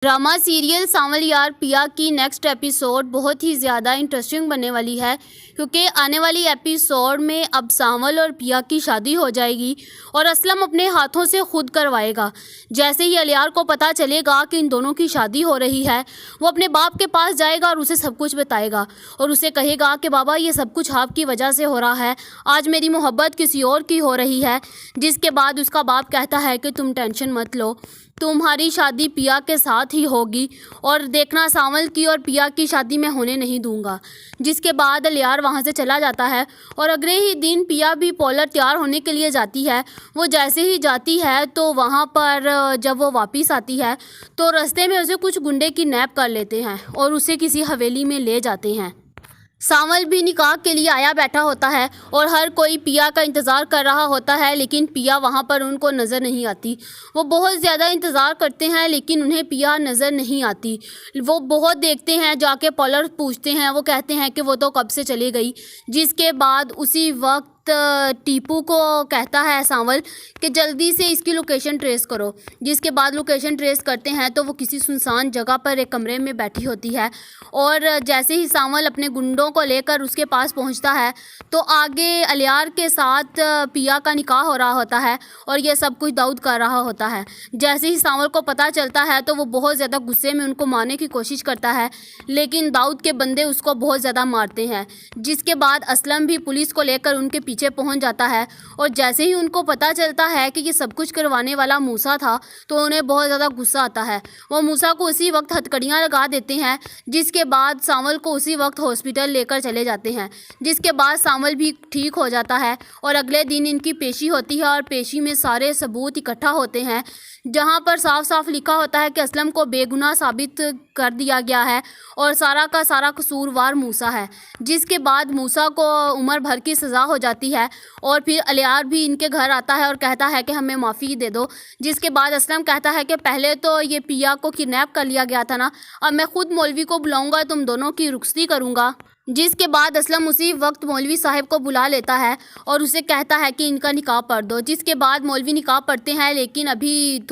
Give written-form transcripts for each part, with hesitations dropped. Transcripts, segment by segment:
Drama serial सांवल यार पिया की नेक्स्ट एपिसोड बहुत ही ज़्यादा इंटरेस्टिंग बनने वाली है, क्योंकि आने वाली एपिसोड में अब सांवल और पिया की शादी हो जाएगी और असलम अपने हाथों से खुद करवाएगा। जैसे ही अलियार को पता चलेगा कि इन दोनों की शादी हो रही है, वो अपने बाप के पास जाएगा और उसे सब कुछ बताएगा और उसे कहेगा कि बाबा ये सब कुछ आपकी वजह से हो रहा है, आज मेरी मोहब्बत किसी और की हो रही है। जिसके बाद उसका बाप कहता है कि तुम टेंशन मत लो, तुम्हारी शादी पिया के साथ ही होगी और देखना सांवल की और पिया की शादी मैं होने नहीं दूंगा। जिसके बाद अलियार वहाँ से चला जाता है और अगले ही दिन पिया भी पॉलर तैयार होने के लिए जाती है। वो जैसे ही जाती है तो वहाँ पर जब वो वापस आती है तो रास्ते में उसे कुछ गुंडे किडनैप कर लेते हैं और उसे किसी हवेली में ले जाते हैं। सांवल भी निकाह के लिए आया बैठा होता है और हर कोई पिया का इंतज़ार कर रहा होता है, लेकिन पिया वहाँ पर उनको नज़र नहीं आती। वो बहुत ज़्यादा इंतज़ार करते हैं लेकिन उन्हें पिया नज़र नहीं आती। वो बहुत देखते हैं, जाके पॉलर पूछते हैं, वो कहते हैं कि वो तो कब से चली गई। जिसके बाद उसी वक्त टीपू को कहता है सांवल कि जल्दी से इसकी लोकेशन ट्रेस करो। जिसके बाद लोकेशन ट्रेस करते हैं तो वो किसी सुनसान जगह पर एक कमरे में बैठी होती है और जैसे ही सांवल अपने गुंडों को लेकर उसके पास पहुंचता है तो आगे अलियार के साथ पिया का निकाह हो रहा होता है और ये सब कुछ दाऊद कर रहा होता है। जैसे ही सांवल को पता चलता है तो वो बहुत ज़्यादा गुस्से में उनको मारने की कोशिश करता है, लेकिन दाऊद के बंदे उसको बहुत ज़्यादा मारते हैं। जिसके बाद असलम भी पुलिस को लेकर उनके पीछे पहुंच जाता है और जैसे ही उनको पता चलता है कि ये सब कुछ करवाने वाला मूसा था तो उन्हें बहुत ज़्यादा गुस्सा आता है। वो मूसा को उसी वक्त हथकड़ियाँ लगा देते हैं। जिसके बाद सांवल को उसी वक्त हॉस्पिटल लेकर चले जाते हैं। जिसके बाद सांवल भी ठीक हो जाता है और अगले दिन इनकी पेशी होती है और पेशी में सारे सबूत इकट्ठा होते हैं, जहां पर साफ साफ लिखा होता है कि असलम को बेगुनाह साबित कर दिया गया है और सारा का सारा कसूरवार मूसा है। जिसके बाद मूसा को उम्र भर की सज़ा हो जाती है और फिर अलियार भी इनके घर आता है और कहता है कि हमें माफ़ी दे दो। जिसके बाद असलम कहता है कि पहले तो ये पिया को किडनैप कर लिया गया था ना, अब मैं खुद मौलवी को बुलाऊंगा, तुम दोनों की रुखसती करूंगा। जिसके बाद असलम उसी वक्त मौलवी साहब को बुला लेता है और उसे कहता है कि इनका निकाह पढ़ दो। जिसके बाद मौलवी निकाह पढ़ते हैं, लेकिन अभी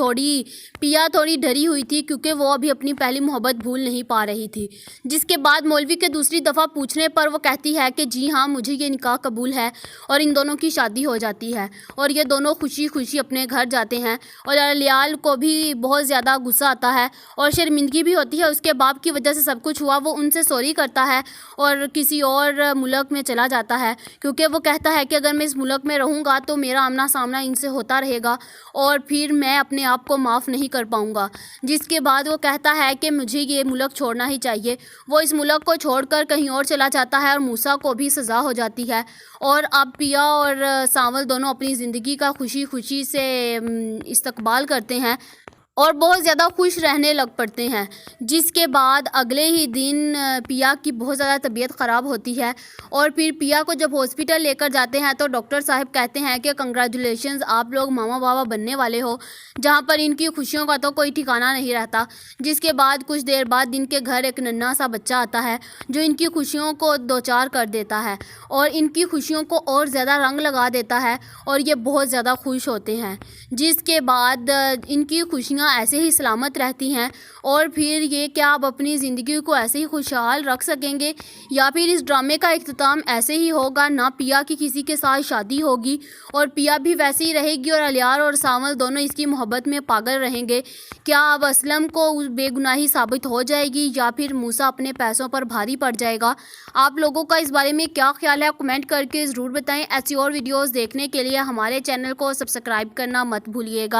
पिया थोड़ी डरी हुई थी क्योंकि वो अभी अपनी पहली मोहब्बत भूल नहीं पा रही थी। जिसके बाद मौलवी के दूसरी दफ़ा पूछने पर वो कहती है कि जी हाँ, मुझे ये निकाह कबूल है और इन दोनों की शादी हो जाती है और ये दोनों खुशी खुशी अपने घर जाते हैं। और अलियार को भी बहुत ज़्यादा गुस्सा आता है और शर्मिंदगी भी होती है, उसके बाप की वजह से सब कुछ हुआ। वो उनसे सॉरी करता है और किसी और मुल्क में चला जाता है क्योंकि वो कहता है कि अगर मैं इस मुल्क में रहूँगा तो मेरा आमना सामना इनसे होता रहेगा और फिर मैं अपने आप को माफ़ नहीं कर पाऊँगा। जिसके बाद वो कहता है कि मुझे ये मुल्क छोड़ना ही चाहिए। वो इस मुल्क को छोड़कर कहीं और चला जाता है और मूसा को भी सज़ा हो जाती है और अब पिया और सांवल दोनों अपनी ज़िंदगी का खुशी खुशी से इस्तकबाल करते हैं और बहुत ज़्यादा खुश रहने लग पड़ते हैं। जिसके बाद अगले ही दिन पिया की बहुत ज़्यादा तबीयत ख़राब होती है और फिर पिया को जब हॉस्पिटल लेकर जाते हैं तो डॉक्टर साहब कहते हैं कि कंग्रेचुलेशंस, आप लोग मामा बाबा बनने वाले हो, जहां पर इनकी खुशियों का तो कोई ठिकाना नहीं रहता। जिसके बाद कुछ देर बाद इनके घर एक नन्हा सा बच्चा आता है जो इनकी खुशियों को दो चार कर देता है और इनकी खुशियों को और ज़्यादा रंग लगा देता है और ये बहुत ज़्यादा खुश होते हैं। जिसके बाद इनकी खुशियाँ ऐसे ही सलामत रहती हैं और फिर ये क्या अब अपनी ज़िंदगी को ऐसे ही खुशहाल रख सकेंगे या फिर इस ड्रामे का इख्तिताम ऐसे ही होगा, ना पिया की किसी के साथ शादी होगी और पिया भी वैसे ही रहेगी और अलियार और सांवल दोनों इसकी मोहब्बत में पागल रहेंगे। क्या अब असलम को बेगुनाही साबित हो जाएगी या फिर मूसा अपने पैसों पर भारी पड़ जाएगा? आप लोगों का इस बारे में क्या ख्याल है, कमेंट करके ज़रूर बताएं। ऐसी और वीडियोज़ देखने के लिए हमारे चैनल को सब्सक्राइब करना मत भूलिएगा।